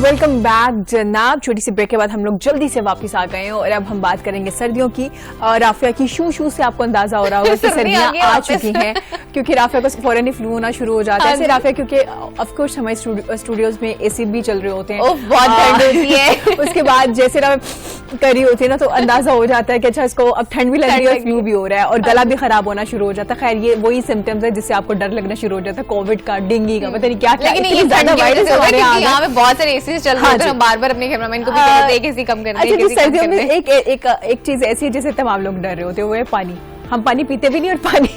Welcome back जनाब। छोटी सी break के बाद हम लोग जल्दी से वापस आ गए हैं और अब हम बात करेंगे सर्दियों की। राफिया की शू से आपको अंदाजा हो रहा होगा कि सर्दियां आ चुकी हैं, क्योंकि राफिया को फौरन ही फ्लू होना शुरू हो जाता है। ऐसे राफिया क्योंकि ऑफ कोर्स हमारे स्टूडियोज में एसी भी चल रहे होते हैं, बहुत ठंड होती है। उसके बाद जैसे ना करी होती है ना, तो अंदाजा हो जाता है कि अच्छा इसको अब ठंड भी लग रही है, फ्लू भी हो रहा है और गला भी खराब होना शुरू हो जाता है। खैर ये वही सिम्टम्स है जिससे आपको डर लगना शुरू हो जाता है, कोविड का, डेंगू का, पता नहीं क्या क्या। यहाँ पे बहुत सारे एसी चल रहे हैं, तो हम बार-बार अपने कैमरामैन को भी कहते हैं कि एसी कम कर दें। अच्छा, सर्दियों में एक चीज ऐसी है जिसे तमाम लोग डर रहे होते हैं, वो है पानी। हम पानी पीते भी नहीं और पानी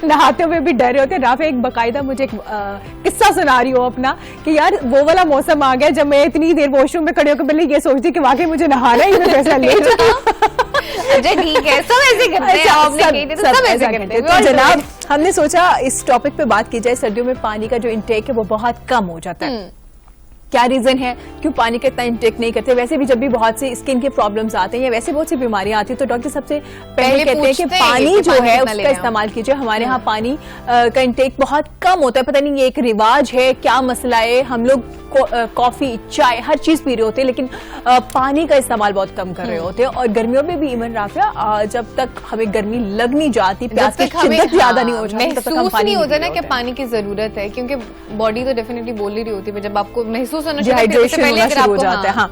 नहाते हुए भी डर रहे होते हैं। राफिया एक बकायदा मुझे एक किस्सा सुना रही हो अपना कि यार वो वाला मौसम आ गया जब मैं इतनी देर वॉशरूम में खड़े होकर पहले ये सोचती कि वाकई मुझे नहाना ही, मैं पैसा ले अच्छा ठीक है, सब ऐसे करते हैं, सब ऐसे करते हैं। तो जनाब हमने सोचा इस टॉपिक पे बात की जाए। सर्दियों में पानी का जो इंटेक है वो बहुत कम हो जाता है। क्या रीजन है क्यों पानी का इतना इंटेक नहीं करते? वैसे भी जब भी बहुत सी स्किन के प्रॉब्लम्स आते हैं या वैसे बहुत सी बीमारियां आती है तो डॉक्टर सबसे पहले कहते हैं कि पानी जो है उसका इस्तेमाल कीजिए। हमारे यहाँ पानी का इंटेक बहुत कम होता है, पता नहीं ये एक रिवाज है, क्या मसला है। हम लोग कॉफी, चाय, हर चीज पी रहे होते हैं लेकिन पानी का इस्तेमाल बहुत कम कर रहे होते हैं। और गर्मियों में भी इवन राफिया जब तक हमें गर्मी लग नहीं जाती, प्यास की शिद्दत ज्यादा नहीं हो जाती, तब तक हम पानी नहीं होता ना कि पानी की जरूरत है, क्योंकि बॉडी तो डेफिनेटली बोल ही रही होती है। जब आपको महसूस होना डिहाइड्रेशन होना शुरू हो जाता है, हाँ,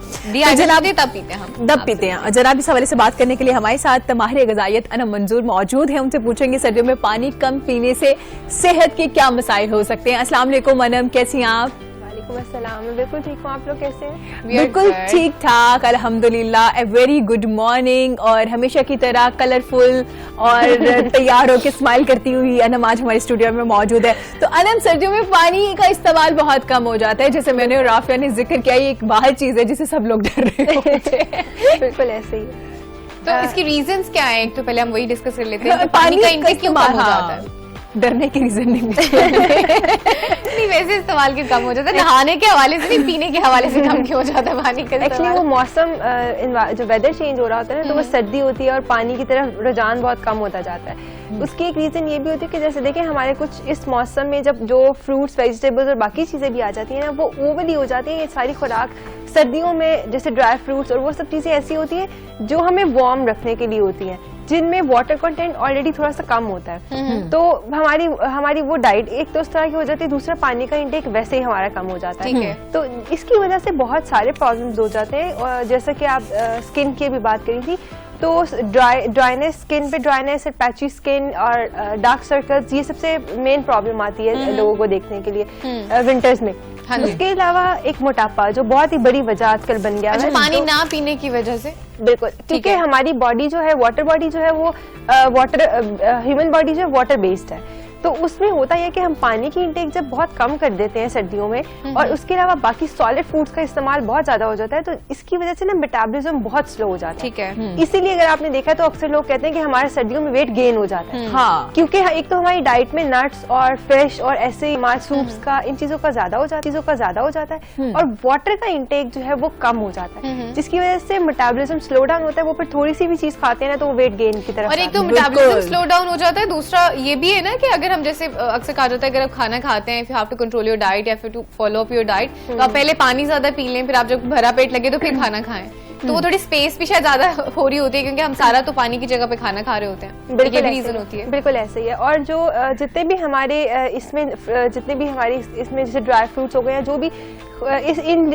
तब पीते हैं। जनाब इस हवाले से बात करने के लिए हमारे साथ माहिर ग़िज़ाइयत अनम मंजूर मौजूद है। उनसे पूछेंगे सर्दियों में पानी कम पीने से सेहत के क्या मसाइल हो सकते हैं। अस्सलाम वालेकुम अनम, कैसी हैं आप? अस्सलाम, बिल्कुल ठीक हूँ, आप लोग कैसे हैं? बिल्कुल ठीक ठाक अल्हम्दुलिल्लाह। A very good morning. और हमेशा की तरह कलरफुल और तैयार होकर स्माइल करती हुई अनम आज हमारे स्टूडियो में मौजूद है। तो अनम, सर्दियों में पानी का इस्तेमाल बहुत कम हो जाता है, जैसे मैंने और राफिया ने जिक्र किया, ये एक बाहर चीज है जिसे सब लोग डर रहे होते हैं। बिल्कुल ऐसे ही। तो इसकी रीजंस क्या है? एक तो पहले हम वही डिस्कस कर लेते हैं, पानी का इंटेक क्यों कम हो जाता है? डरने की रीजन नहीं नहीं, वैसे इस्तेमाल क्यों कम हो जाता है? नहाने के हवाले से नहीं, पीने के हवाले से कम क्यों हो जाता है पानी का? एक्चुअली वो मौसम जो वेदर चेंज हो रहा होता है ना, तो वो सर्दी होती है और पानी की तरफ रुझान बहुत कम होता जाता है। उसकी एक रीजन ये भी होती है कि जैसे देखें हमारे कुछ इस मौसम में जब जो फ्रूट्स, वेजिटेबल्स और बाकी चीजें भी आ जाती है ना, वो ओवरली हो जाती है। ये सारी खुराक सर्दियों में जैसे ड्राई फ्रूट्स और वो सब चीजें ऐसी होती है जो हमें वार्म रखने के लिए होती है, जिनमें वाटर कंटेंट ऑलरेडी थोड़ा सा कम होता है। तो हमारी वो डाइट एक तो उस तरह की हो जाती है, दूसरा पानी का इंटेक वैसे ही हमारा कम हो जाता है। तो इसकी वजह से बहुत सारे प्रॉब्लम्स हो जाते हैं। और जैसा कि आप स्किन की भी बात करी थी, तो ड्राइनेस, स्किन पे ड्राइनेस, पैची स्किन और डार्क सर्कल्स, ये सबसे मेन प्रॉब्लम आती है लोगों को देखने के लिए विंटर्स में। उसके अलावा एक मोटापा जो बहुत ही बड़ी वजह आजकल बन गया है, पानी ना पीने की वजह से। बिल्कुल, क्योंकि हमारी बॉडी जो है, वाटर बॉडी जो है, वो ह्यूमन बॉडी जो है वाटर बेस्ड है। तो उसमें होता है कि हम पानी की इंटेक जब बहुत कम कर देते हैं सर्दियों में और उसके अलावा बाकी सॉलिड फूड्स का इस्तेमाल बहुत ज्यादा हो जाता है, तो इसकी वजह से ना मेटाबॉलिज्म बहुत स्लो हो जाता है। ठीक है। इसीलिए अगर आपने देखा तो अक्सर लोग कहते हैं कि हमारे सर्दियों में वेट गेन हो जाता है। हाँ, क्योंकि एक तो हमारी डाइट में नट्स और फिश और ऐसे हमारे सूप्स का, इन चीजों का ज्यादा हो जाता है और वाटर का इंटेक जो है वो कम हो जाता है, जिसकी वजह से मेटाबॉलिज्म स्लो डाउन होता है। वो फिर थोड़ी सी भी चीज खाते हैं ना तो वो वेट गेन की तरफ। और एक तो मेटाबॉलिज्म स्लो डाउन हो जाता है, दूसरा ये भी है ना कि अगर हम जैसे अक्सर कहा जाता है अगर आप खाना खाते हैं, if you have to control your diet या फिर to follow up your diet, तो आप पहले पानी ज्यादा पी लें, फिर आप जब भरा पेट लगे तो फिर खाना खाएं। तो वो थोड़ी स्पेस भी शायद ज्यादा हो रही होती है, क्योंकि हम सारा तो पानी की जगह पे खाना खा रहे होते हैं। बिल्कुल रीजन होती है। बिल्कुल ऐसे ही है। और जो जितने भी हमारे इसमें जैसे ड्राई फ्रूट्स हो गए हैं, जो भी इन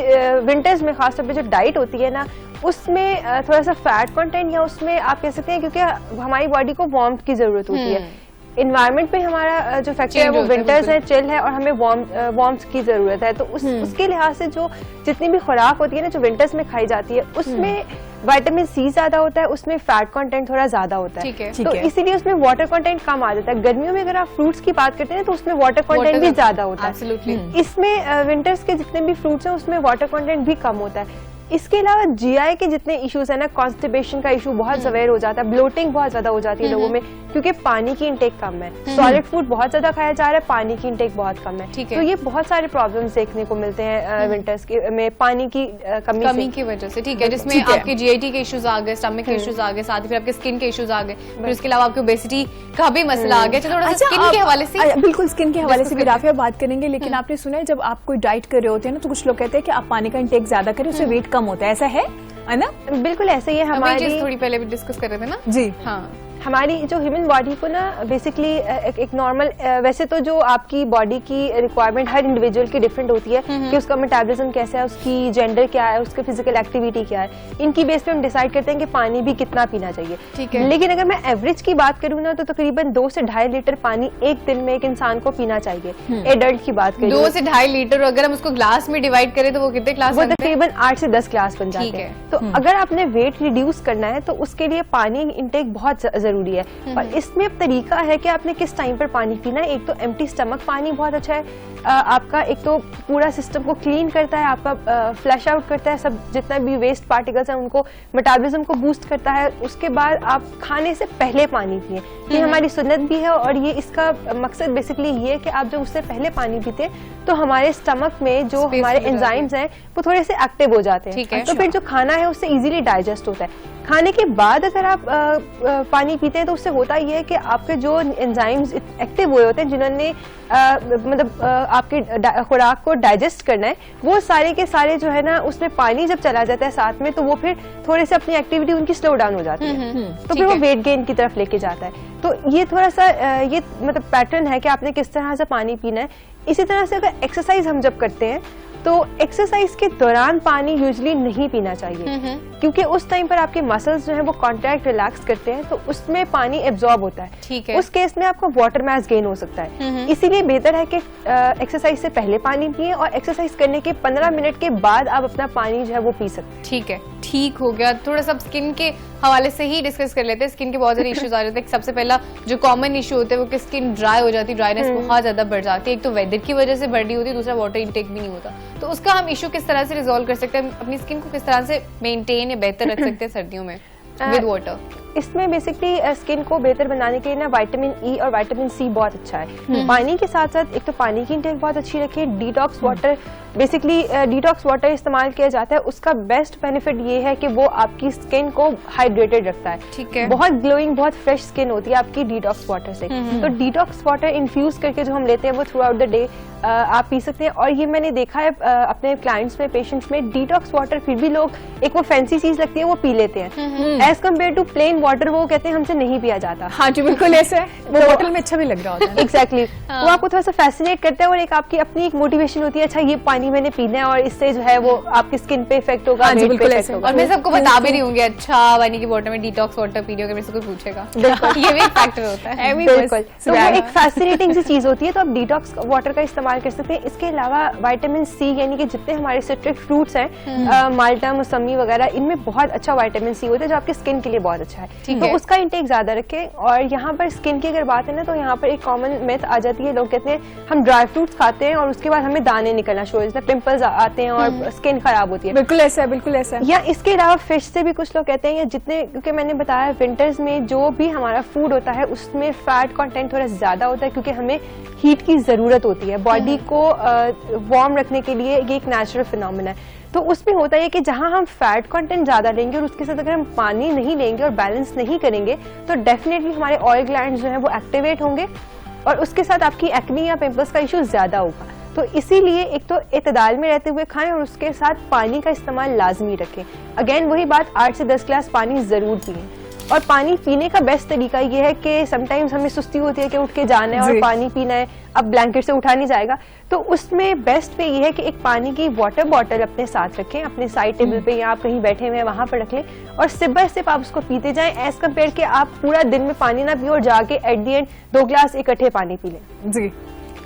विंटर्स में खासतौर पे जो डाइट होती है ना, उसमें थोड़ा सा फैट कंटेंट या उसमें आप कह सकते हैं, क्योंकि हमारी बॉडी को वार्मथ की जरूरत होती है। इन्वायरमेंट में हमारा जो फैक्टर है वो विंटर्स है, चिल है और हमें वार्मथ की जरूरत है। तो उसके लिहाज से जो जितनी भी खुराक होती है ना जो विंटर्स में खाई जाती है, उसमें विटामिन सी ज्यादा होता है, उसमें फैट कंटेंट थोड़ा ज्यादा होता है। तो इसीलिए उसमें वाटर कंटेंट कम आ जाता है। गर्मियों में अगर आप फ्रूट्स की बात करते हैं तो उसमें वाटर कंटेंट भी ज्यादा होता है। इसमें विंटर्स के जितने भी फ्रूट्स हैं उसमें वाटर कंटेंट भी कम होता है। इसके अलावा जीआई के जितने इश्यूज है ना, कॉन्स्टिपेशन का इशू बहुत सवेयर हो जाता है, ब्लोटिंग बहुत ज्यादा हो जाती है लोगों में, क्योंकि पानी की इंटेक कम है, सॉलिड फूड बहुत ज्यादा खाया जा रहा है, पानी की इंटेक बहुत कम है। तो ये बहुत सारे प्रॉब्लम्स देखने को मिलते हैं विंटर्स में पानी की कमी की वजह से। ठीक है, जिसमें आपके जीआईटी के इश्यूज आ गए, स्टमक के इश्यूज आ गए, साथ ही फिर आपके स्किन के इश्यूज आ गए, फिर उसके अलावा आपके ओबेसिटी का भी मसला आ गया। थोड़ा सा स्किन के हवाले से, बिल्कुल स्किन के हवाले से भी राफिया बात करेंगे, लेकिन आपने सुना है जब आप कोई डाइट कर रहे होते हैं ना, तो कुछ लोग कहते हैं कि आप पानी का इंटेक ज्यादा करें, उससे वेट कम होता है, ऐसा है ना? बिल्कुल ऐसे ही है। हमारी थोड़ी पहले भी डिस्कस कर रहे थे ना जी। हाँ, हमारी जो ह्यूमन बॉडी को ना बेसिकली एक नॉर्मल, वैसे तो जो आपकी बॉडी की रिक्वायरमेंट हर इंडिविजुअल की डिफरेंट होती है कि उसका मेटाबॉलिज्म कैसा है, उसकी जेंडर क्या है, उसकी फिजिकल एक्टिविटी क्या है, इनकी बेस पे हम डिसाइड करते हैं कि पानी भी कितना पीना चाहिए। ठीक है। लेकिन अगर मैं एवरेज की बात करूँ ना, तो तकरीबन 2 से 2.5 लीटर पानी एक दिन में एक इंसान को पीना चाहिए। एडल्ट की बात करें 2 से 2.5 लीटर, अगर हम उसको ग्लास में डिवाइड करें तो वो कितने ग्लास? वो तकरीबन 8 से 10 ग्लास बन जाते हैं। तो अगर आपने वेट रिड्यूस करना है तो उसके लिए पानी इंटेक बहुत जरूरी है। और इसमें अब तरीका है कि आपने किस टाइम पर पानी पीना है। एक तो एम्प्टी स्टमक पानी बहुत अच्छा है, आपका एक तो पूरा सिस्टम को क्लीन करता है, आपका फ्लैश आउट करता है सब जितना भी वेस्ट पार्टिकल्स हैं उनको, मेटाबॉलिज्म को बूस्ट करता है। उसके बाद आप खाने से पहले पानी पिए, ये हमारी सुन्नत भी है, और ये इसका मकसद बेसिकली ये है कि आप जब उससे पहले पानी पीते हैं तो हमारे स्टमक में जो हमारे एंजाइम्स हैं वो थोड़े से एक्टिव हो जाते हैं, तो फिर जो खाना है उससे इजीली डाइजेस्ट होता है। खाने के बाद अगर आप पानी पीते हैं तो उससे होता ये है कि आपके जो एंजाइम्स एक्टिव हुए होते हैं, जिन्होंने मतलब आपकी खुराक को डाइजेस्ट करना है, वो सारे के सारे जो है ना उसमें पानी जब चला जाता है साथ में, तो वो फिर थोड़े से अपनी एक्टिविटी उनकी स्लो डाउन हो जाती है, तो फिर वो वेट गेन की तरफ लेके जाता है। तो ये थोड़ा सा ये मतलब पैटर्न है कि आपने किस तरह से पानी पीना है। इसी तरह से अगर एक्सरसाइज हम जब करते हैं तो एक्सरसाइज के दौरान पानी यूजुअली नहीं पीना चाहिए, क्योंकि उस टाइम पर आपके मसल्स जो है वो कॉन्ट्रैक्ट रिलैक्स करते हैं, तो उसमें पानी एब्जॉर्ब होता है। ठीक है। उस केस में आपको वाटर मास गेन हो सकता है। इसीलिए बेहतर है कि एक्सरसाइज से पहले पानी पिए और एक्सरसाइज करने के 15 मिनट के बाद आप अपना पानी जो है वो पी सकते हैं। ठीक है, ठीक हो गया। थोड़ा सा स्किन के हवाले से ही डिस्कस कर लेते हैं। स्किन के बहुत सारे इश्यूज आ जाते हैं। सबसे पहला जो कॉमन इशू होता है वो कि स्किन ड्राई हो जाती है, ड्राइनेस बहुत ज्यादा बढ़ जाती है। एक तो वेदर की वजह से बढ़ रही होती है, दूसरा वाटर इंटेक भी नहीं होता। तो उसका हम इशू किस तरह से रिजॉल्व कर सकते हैं? अपनी स्किन को किस तरह से मेंटेन या बेहतर रख सकते हैं सर्दियों में विद वाटर? इसमें बेसिकली स्किन को बेहतर बनाने के लिए ना विटामिन ई और विटामिन सी बहुत अच्छा है। पानी के साथ साथ एक तो पानी की इंटेक बहुत अच्छी रखें। Detox water, basically detox water इस्तेमाल किया जाता है, उसका बेस्ट बेनिफिट ये है कि वो आपकी स्किन को हाइड्रेटेड रखता है। ठीक है। बहुत ग्लोइंग, बहुत फ्रेश स्किन होती है आपकी डिटॉक्स वाटर से। तो डिटॉक्स वाटर इन्फ्यूज करके जो हम लेते हैं वो थ्रू आउट द डे आप पी सकते हैं। और ये मैंने देखा है अपने क्लाइंट्स में, पेशेंट्स में, डिटॉक्स वाटर फिर भी लोग एक वो फैंसी चीज लगती है वो पी लेते हैं, as compare to plain water वो कहते हैं हमसे नहीं पिया जाता। हाँ जी, बिल्कुल ऐसा है। वो बोतल में अच्छा भी लग रहा होता है। एग्जैक्टली। वो आपको थोड़ा सा फैसिनेट करता है और एक आपकी अपनी एक मोटिवेशन होती है, अच्छा ये पानी मैंने पीना है और इससे जो है वो आपकी स्किन पे इफेक्ट होगा। हाँ जी, बिल्कुल ऐसा होगा। और मैं सबको बता भी रही हूँ अच्छा पानी की बोतल में डिटॉक्स वाटर पी रही हो, अगर मेरे से कोई पूछेगा। ये भी एक फैक्टर होता है। बिल्कुल। तो वो एक फैसिनेटिंग सी चीज होती है, तो आप डिटॉक्स वाटर का इस्तेमाल कर सकते हैं। इसके अलावा विटामिन सी, यानी कि जितने हमारे सिट्रिक फ्रूट्स हैं, माल्टा, मौसमी वगैरह, इनमें बहुत अच्छा विटामिन सी होता है जो आपकी स्किन के लिए बहुत अच्छा है। तो उसका इंटेक ज्यादा रखें। और यहाँ पर स्किन की अगर बात है ना, तो यहाँ पर एक कॉमन मिथ आ जाती है, लोग कहते हैं हम ड्राई फ्रूट्स खाते हैं और उसके बाद हमें दाने निकलना शुरू हो जाते हैं, पिंपल्स आते हैं और स्किन खराब होती है। बिल्कुल ऐसा है, बिल्कुल ऐसा है। या इसके अलावा फिश से भी कुछ लोग कहते हैं, या जितने, क्योंकि मैंने बताया विंटर्स में जो भी हमारा फूड होता है उसमें फैट कंटेंट थोड़ा ज्यादा होता है, क्योंकि हमें हीट की जरूरत होती है बॉडी को वार्म रखने के लिए। ये एक नेचुरल फिनोमेना है। तो उसमें होता है कि जहां हम फैट कंटेंट ज्यादा लेंगे और उसके साथ अगर हम पानी नहीं लेंगे और बैलेंस नहीं करेंगे, तो डेफिनेटली हमारे ऑयल ग्लैंड्स जो है वो एक्टिवेट होंगे और उसके साथ आपकी एक्ने या पिंपल्स का इशू ज्यादा होगा। तो इसीलिए एक तो इत्तेदाल में रहते हुए खाएं और उसके साथ पानी का इस्तेमाल लाजमी रखें। अगेन वही बात, 8 से 10 ग्लास पानी जरूर पिएं। और पानी पीने का बेस्ट तरीका ये है कि समटाइम्स हमें सुस्ती होती है कि उठ के जाना है और पानी पीना है, अब ब्लैंकेट से उठा नहीं जाएगा, तो उसमें बेस्ट वे ये है कि एक पानी की वाटर बॉटल अपने साथ रखें, अपने साइड टेबल पे या आप कहीं बैठे हुए हैं वहां पर रख लें और सिप बाय सिप आप उसको पीते जाएं, एज कम्पेयर के आप पूरा दिन में पानी ना पिए और जाके एट द एंड 2 ग्लास इकट्ठे पानी पी लें। जी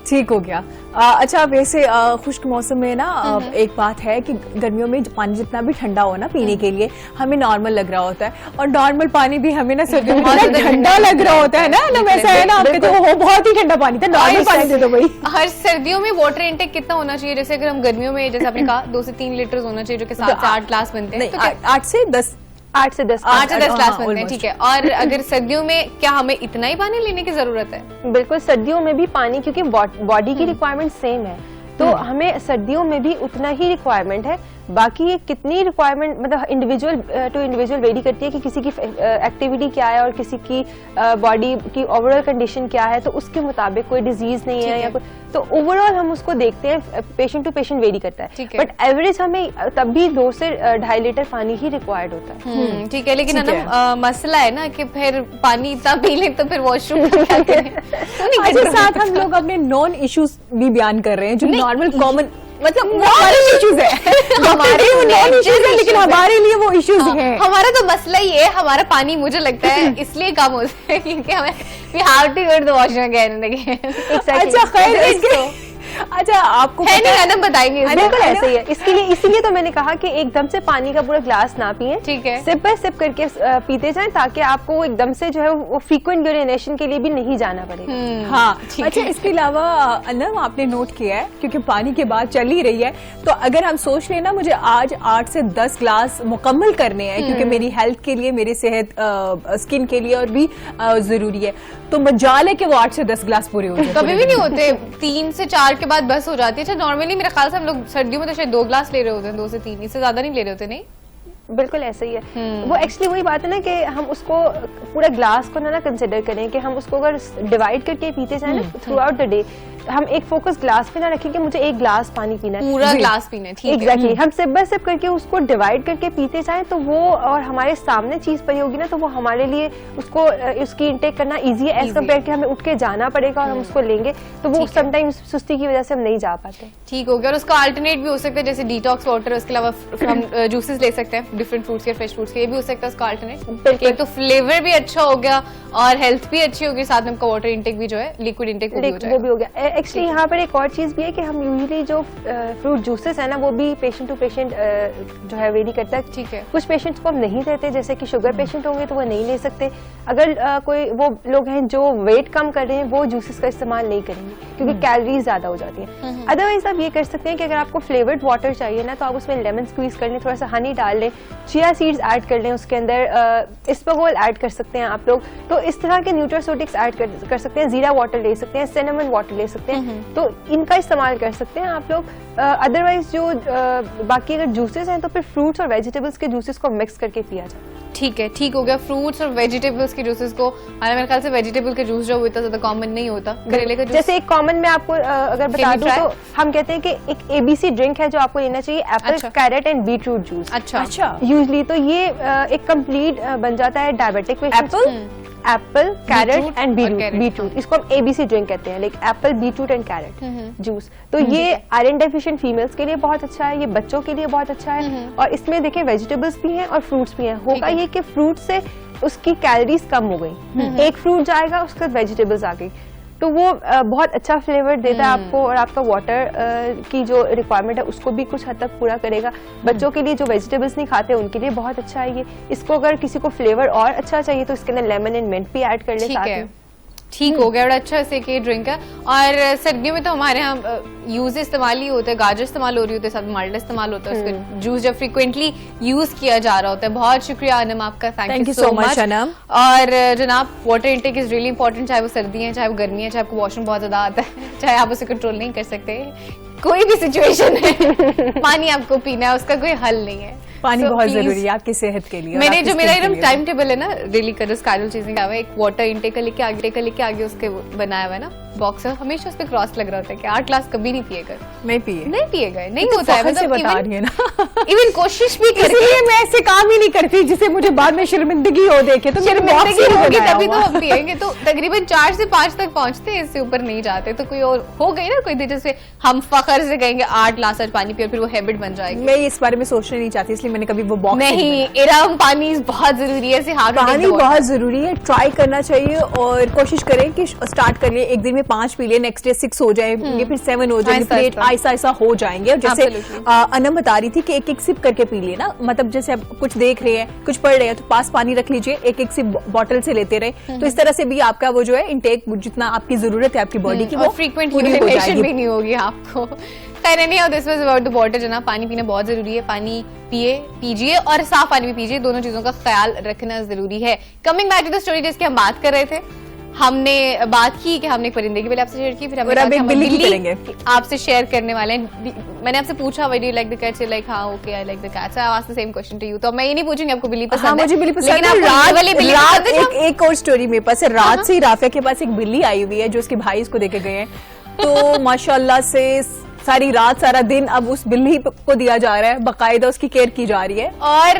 ठीक हो गया। अच्छा, वैसे खुश्क मौसम में ना एक बात है कि गर्मियों में पानी जितना भी ठंडा हो ना पीने के लिए हमें नॉर्मल लग रहा होता है, और नॉर्मल पानी भी हमें ना सर्दियों में बहुत ठंडा लग रहा होता है ना वैसा है ना, आप कहते हो बहुत ही ठंडा पानी था, नॉर्मल पानी दे दो भाई। हर सर्दियों में वाटर इनटेक कितना होना चाहिए? जैसे अगर हम गर्मियों में, जैसे आपने कहा 2 से 3 लीटर होना चाहिए, जो कि 7 से 8 ग्लास बनते हैं, तो 8 से 10 8 से 10 ग्लास बनते हैं, ठीक है। और अगर सर्दियों में क्या हमें इतना ही पानी लेने की जरूरत है? बिल्कुल, सर्दियों में भी पानी, क्योंकि बॉडी की रिक्वायरमेंट सेम है, तो हमें सर्दियों में भी उतना ही रिक्वायरमेंट है। बाकी ये कितनी रिक्वायरमेंट मतलब इंडिविजुअल टू इंडिविजुअल वेरी करती है कि किसी की एक्टिविटी क्या है और किसी की बॉडी की ओवरऑल कंडीशन क्या है, तो उसके मुताबिक कोई डिजीज नहीं है या कोई, तो ओवरऑल हम उसको देखते हैं, पेशेंट टू पेशेंट वेरी करता है, बट एवरेज हमें तब भी 2 से 2.5 लीटर पानी ही रिक्वायर्ड होता है। ठीक है, लेकिन ना मसला है ना कि फिर पानी इतना पी लें तो फिर वॉशरूम क्या करें? अच्छा, साथ हम लोग अपने नॉन इश्यूज भी बयान कर रहे हैं जो नॉर्मल कॉमन, मतलब हमारे इश्यूज है, हमारे नॉन इश्यूज है लेकिन हमारे लिए वो इश्यूज हैं। हमारा तो मसला ही है, हमारा पानी मुझे लगता है इसलिए कम होता है क्योंकि हमें we have to go to the washroom again and again। अच्छा, खैर, अच्छा आपको है नहीं, मैडम बताएंगे। बिल्कुल ऐसे ही है, इसीलिए तो मैंने कहा कि एकदम से पानी का पूरा ग्लास ना पिए, ठीक है, सिप बाय सिप करके पीते जाएं, ताकि आपको वो एकदम से जो है वो फ्रीक्वेंट यूरिनेशन के लिए भी नहीं जाना पड़ेगा। हाँ, अच्छा, इसके अलावा अनम आपने नोट किया है, क्योंकि पानी की बात चल ही रही है, तो अगर हम सोच लें ना मुझे आज 8 से 10 ग्लास मुकम्मल करने हैं क्योंकि मेरी हेल्थ के लिए, मेरी सेहत, स्किन के लिए और भी जरूरी है, तो मजाल है कि वो 8 से 10 ग्लास पूरे हो जाए। कभी भी नहीं होते, 3 से 4 के बाद बस हो जाती है। अच्छा, नॉर्मली मेरे ख्याल से हम लोग सर्दियों में तो शायद 2 ग्लास ले रहे होते हैं, 2 से 3, इससे ज्यादा नहीं ले रहे होते। नहीं, बिल्कुल ऐसे ही है। वो एक्चुअली वही बात है ना कि हम उसको पूरा ग्लास को ना कंसिडर करें कि हम उसको अगर डिवाइड करके पीते जाए ना थ्रू आउट द डे, हम एक फोकस ग्लास पे ना रखें कि मुझे 1 ग्लास पानी पीना है, पूरा ग्लास पीना है, ठीक है। एग्जैक्टली, हम सिप बाय सिप करके उसको डिवाइड करके पीते जाएं, तो वो और हमारे सामने चीज पड़ी होगी ना, तो वो हमारे लिए उसको उसकी इंटेक करना इजी है एज कम्पेयर कि हमें उठ के जाना पड़ेगा और हम उसको लेंगे, तो वो समटाइम्स सुस्ती की वजह से हम नहीं जा पाते। ठीक हो गया। और उसका अल्टरनेट भी हो सकता है, जैसे डिटॉक्स वाटर, उसके अलावा हम जूसेस ले सकते हैं डिफरेंट फ्रूट्स के, फ्रेश फ्रूट्स के, ये भी हो सकता है उसका अल्टरनेट। एक तो फ्लेवर भी अच्छा हो गया और हेल्थ भी अच्छी होगी, साथ में आपका वाटर इंटेक भी जो है, लिक्विड इंटेक वो भी हो गया। एक्चुअली यहाँ पर एक और चीज भी है कि हम यूजुअली जो फ्रूट जूसेस है ना, वो भी पेशेंट टू पेशेंट जो है वेरी करता है, ठीक है। कुछ पेशेंट्स को हम नहीं देते, जैसे कि शुगर पेशेंट होंगे तो वो नहीं ले सकते। अगर कोई वो लोग हैं जो वेट कम कर रहे हैं, वो जूसेस का इस्तेमाल नहीं करेंगे क्योंकि कैलोरीज ज्यादा हो जाती है। अदरवाइज आप ये कर सकते हैं कि अगर आपको फ्लेवर्ड वाटर चाहिए ना, तो आप उसमें लेमन स्क्वीज कर लें, थोड़ा सा हनी डाल लें, चिया सीड्स ऐड कर लें, उसके अंदर इस्पगोल ऐड कर सकते हैं आप लोग, तो इस तरह के न्यूट्रास्यूटिक्स ऐड कर सकते हैं, जीरा वाटर ले सकते हैं, सिनेमन वाटर ले सकते हैं, तो इनका इस्तेमाल कर सकते हैं आप लोग। अदरवाइज जो बाकी अगर जूसेस हैं तो फिर फ्रूट्स और वेजिटेबल्स के जूसेस को मिक्स करके पिया जाए। ठीक है, ठीक हो गया। फ्रूट्स और वेजिटेबल्स के जूसेस को, मेरे ख्याल से वेजिटेबल के जूस जो इतना ज्यादा कॉमन नहीं होता, करेले का जूस जैसे एक कॉमन में आपको अगर बता दूं तो हम कहते हैं कि एक ABC ड्रिंक है जो आपको लेना चाहिए, Apple, carrot and beetroot juice. अच्छा, यूजली तो ये एक कंप्लीट बन जाता है diabetic patients. Apple, carrot and beetroot, इसको हम ABC ड्रिंक कहते हैं, like Apple, beetroot and carrot juice. तो ये आयरन डेफिशिएंट फीमेल्स के लिए बहुत अच्छा है, ये बच्चों के लिए बहुत अच्छा है, और इसमें देखिए वेजिटेबल्स भी हैं और फ्रूट्स भी हैं। होगा ये कि फ्रूट से उसकी कैलोरीज कम हो गई, एक फ्रूट जाएगा उसके बाद वेजिटेबल्स आ गई, तो वो बहुत अच्छा फ्लेवर देता है आपको, और आपका वाटर की जो रिक्वायरमेंट है उसको भी कुछ हद तक पूरा करेगा। बच्चों के लिए जो वेजिटेबल्स नहीं खाते उनके लिए बहुत अच्छा है ये। इसको अगर किसी को फ्लेवर और अच्छा चाहिए तो इसके अंदर लेमन एंड मिंट भी ऐड कर ले साथ में। ठीक हो गया, बड़ा अच्छा से कि ड्रिंक है। और सर्दियों में तो हमारे यहाँ यूज इस्तेमाल ही होता है, गाजर इस्तेमाल हो रही होती है, साथ माल्टा इस्तेमाल होता है, उसका जूस जब फ्रीक्वेंटली यूज किया जा रहा होता है। बहुत शुक्रिया अनम आपका, thank you so much Anam. और जनाब, water intake is really important, चाहे वो सर्दी है, चाहे वो गर्मी है, चाहे आपको वॉशरूम बहुत ज्यादा आता है, चाहे आप उसे कंट्रोल नहीं कर सकते, कोई भी सिचुएशन है, पानी आपको पीना है, उसका कोई हल नहीं है। पानी बहुत जरूरी है आपकी सेहत के लिए। मैंने जो मेरा एकदम टाइम टेबल है ना डेली का, जो स्केड्यूल चीजें का है, एक वाटर इनटेक का लेके आगे उसके बनाया हुआ है ना बॉक्स, हमेशा उस पे क्रॉस लग रहा होता है कि 8 ग्लास कभी नहीं पिएगा, नहीं पिएगा, नहीं होता है, मतलब बता रही है ना, इवन कोशिश भी करती है। मैं ऐसे काम ही नहीं करती जिसे मुझे बाद में शर्मिंदगी हो देखे, तो शर्मिंदगी होगी तभी तो हम पिएंगे। तो तकरीबन 4 से 5 तक पहुंचते हैं, इससे ऊपर नहीं जाते। तो कोई और हो गई ना कोई दिन जिससे हम फखर से कहेंगे 8 ग्लास आज पानी पिए, फिर वो हैबिट बन जाएगी। मैं इस बारे में सोचना नहीं चाहती, इसलिए मैंने कभी वो बॉक्स नहीं, इराम पानी बहुत जरूरी है, पानी बहुत जरूरी है, ट्राई करना चाहिए और कोशिश करें कि स्टार्ट करिए एक दिन में 5 पी लिए, नेक्स्ट डे 6 हो जाएंगे, फिर 7 हो जाएंगे, आहिस्ता फिर आहिस्ता। ऐसा हो जाएंगे। और जैसे Absolutely. अनम बता रही थी कि एक एक सिप करके पी लिए ना, मतलब जैसे आप कुछ देख रहे हैं, कुछ पढ़ रहे हैं, तो पास पानी रख लीजिए, एक एक सिप बॉटल से लेते रहे, तो इस तरह से भी आपका वो जो है इंटेक जितना आपकी जरूरत है आपकी बॉडी की और वो फ्रीक्वेंट पूरी हो यूरिनेशन जाएगी। भी नहीं होगी आपको। खैर नहीं हो, this was about the water. जनाब, पानी पीना बहुत जरूरी है, पानी पीजिए और साफ पानी भी पीजिए, दोनों चीजों का ख्याल रखना जरूरी है। Coming back to the story जिसकी हम बात कर रहे थे, हमने बात की कि हमने एक परिंदे की पहले आपसे शेयर की, फिर हमने और कहा अब कि एक हम बिल्ली की बिल्ली करेंगे। आपसे शेयर करने वाले हैं। मैंने आपसे पूछा why do you like the cats, like हाँ okay I like the cats, I asked the same question to you. तो मैं ये नहीं पूछूंगी आपको बिल्ली पसंद है। हाँ, मुझे बिल्ली पसंद लेकिन है। आपको ये वाली बिल्ली रात पसंद है जो- एक और स्टोरी मेरे पास है। रात से ही राफिया के पास एक बिल्ली आई हुई है जो उसके भाई इसको देके गए हैं, तो माशाल्लाह से सारी रात सारा दिन अब उस बिल्ली को दिया जा रहा है, बाकायदा उसकी केयर की जा रही है। और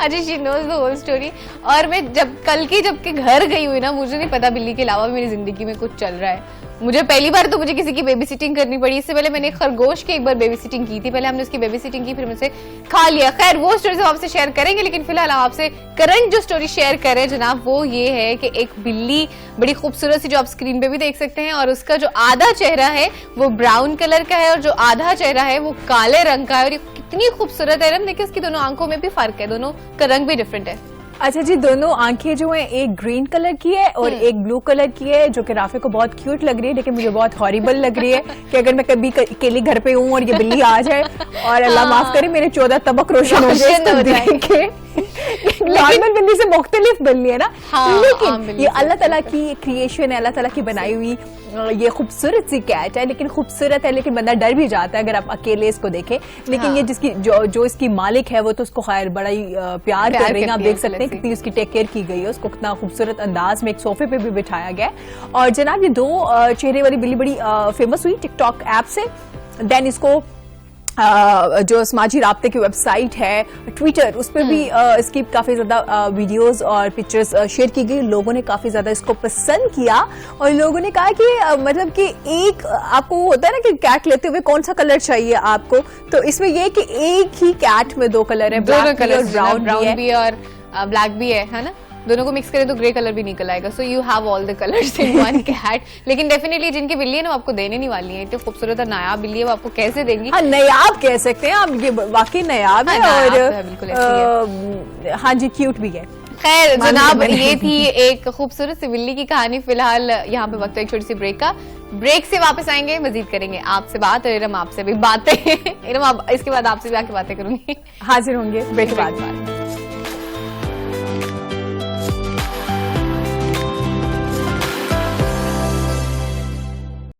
Ajay she knows the whole story. और मैं जब कल की जब के घर गई हुई ना, मुझे नहीं पता बिल्ली के अलावा भी मेरी जिंदगी में कुछ चल रहा है। मुझे पहली बार तो मुझे किसी की बेबी सिटिंग करनी पड़ी। इससे पहले मैंने एक खरगोश की एक बार बेबी सिटिंग की थी, पहले हमने उसकी बेबी सिटिंग की, फिर मुझसे खा लिया। खैर वो स्टोरी हम आपसे शेयर करेंगे, लेकिन फिलहाल हम आपसे करंट जो स्टोरी शेयर करें जनाब, वो ये है कि एक बिल्ली बड़ी खूबसूरत सी, जो आप स्क्रीन पे भी देख सकते हैं, और उसका जो आधा चेहरा है वो ब्राउन कलर का है और जो आधा चेहरा है वो काले रंग का है। और ये कितनी खूबसूरत है ना, देखिए उसकी दोनों आंखों में भी फर्क है, दोनों का रंग भी डिफरेंट है। अच्छा जी, दोनों आंखें जो हैं एक ग्रीन कलर की है और एक ब्लू कलर की है, जो कि राफे को बहुत क्यूट लग रही है, लेकिन मुझे बहुत हॉरिबल लग रही है कि अगर मैं कभी अकेली घर पे हूँ और ये बिल्ली आ जाए और अल्लाह माफ करे मेरे 14 तबक रोशन हो जाए इसको देख के। नॉर्मल बिल्ली से मुख्तलिफ बिल्ली है ना, हाँ, आम लेकिन बिल्ली ये से अल्लाह ताला की क्रिएशन है, अल्लाह ताला की बनाई हुई ये खूबसूरत सी कैट है। लेकिन खूबसूरत है, लेकिन बंदा डर भी जाता है अगर आप अकेले इसको देखें। लेकिन हाँ। ये जिसकी जो इसकी मालिक है वो तो उसको खैर बड़ा ही प्यार कर रही है। आप करती है देख सकते हैं उससे। कितनी उसकी टेक केयर की गई है, उसको कितना खूबसूरत अंदाज में एक सोफे पे भी बिठाया गया है। और जनाब ये 2 चेहरे वाली बिल्ली बड़ी फेमस हुई टिकटॉक ऐप से। देन इसको जो समाजी राब्ते की वेबसाइट है ट्विटर, उस पर भी इसकी काफी ज्यादा वीडियोस और पिक्चर्स शेयर की गई। लोगों ने काफी ज्यादा इसको पसंद किया और लोगों ने कहा कि मतलब कि एक आपको होता है ना कि कैट लेते हुए कौन सा कलर चाहिए आपको, तो इसमें ये कि एक ही कैट में 2 कलर है, दोनों ब्लैक भी और कलर, ब्राउन ब्राउन भी और ब्लैक भी है ना। दोनों को मिक्स करें तो ग्रे कलर भी निकल आएगा। So you have all the colours in one cat. लेकिन डेफिनेटली जिनकी बिल्ली है ना वो आपको देने नहीं वाली है, इतनी खूबसूरत और नायाब बिल्ली है, वो आपको कैसे देंगी? हाँ, नयाब कह सकते हैं आप, ये वाकई नयाब है। हाँ, नायाब और तो है, बिल्कुल ऐसी हाँ जी, क्यूट भी है। खैर मान जनाब, लिया मैंने। ये थी एक खूबसूरत सी बिल्ली की कहानी। फिलहाल यहाँ पे वक्त है एक छोटी सी ब्रेक का। ब्रेक से वापस आएंगे, मजीद करेंगे आपसे बात और इरम आपसे भी बातें। इरम इसके बाद आपसे भी आके बातें करूंगी। हाजिर होंगे ब्रेक के बाद।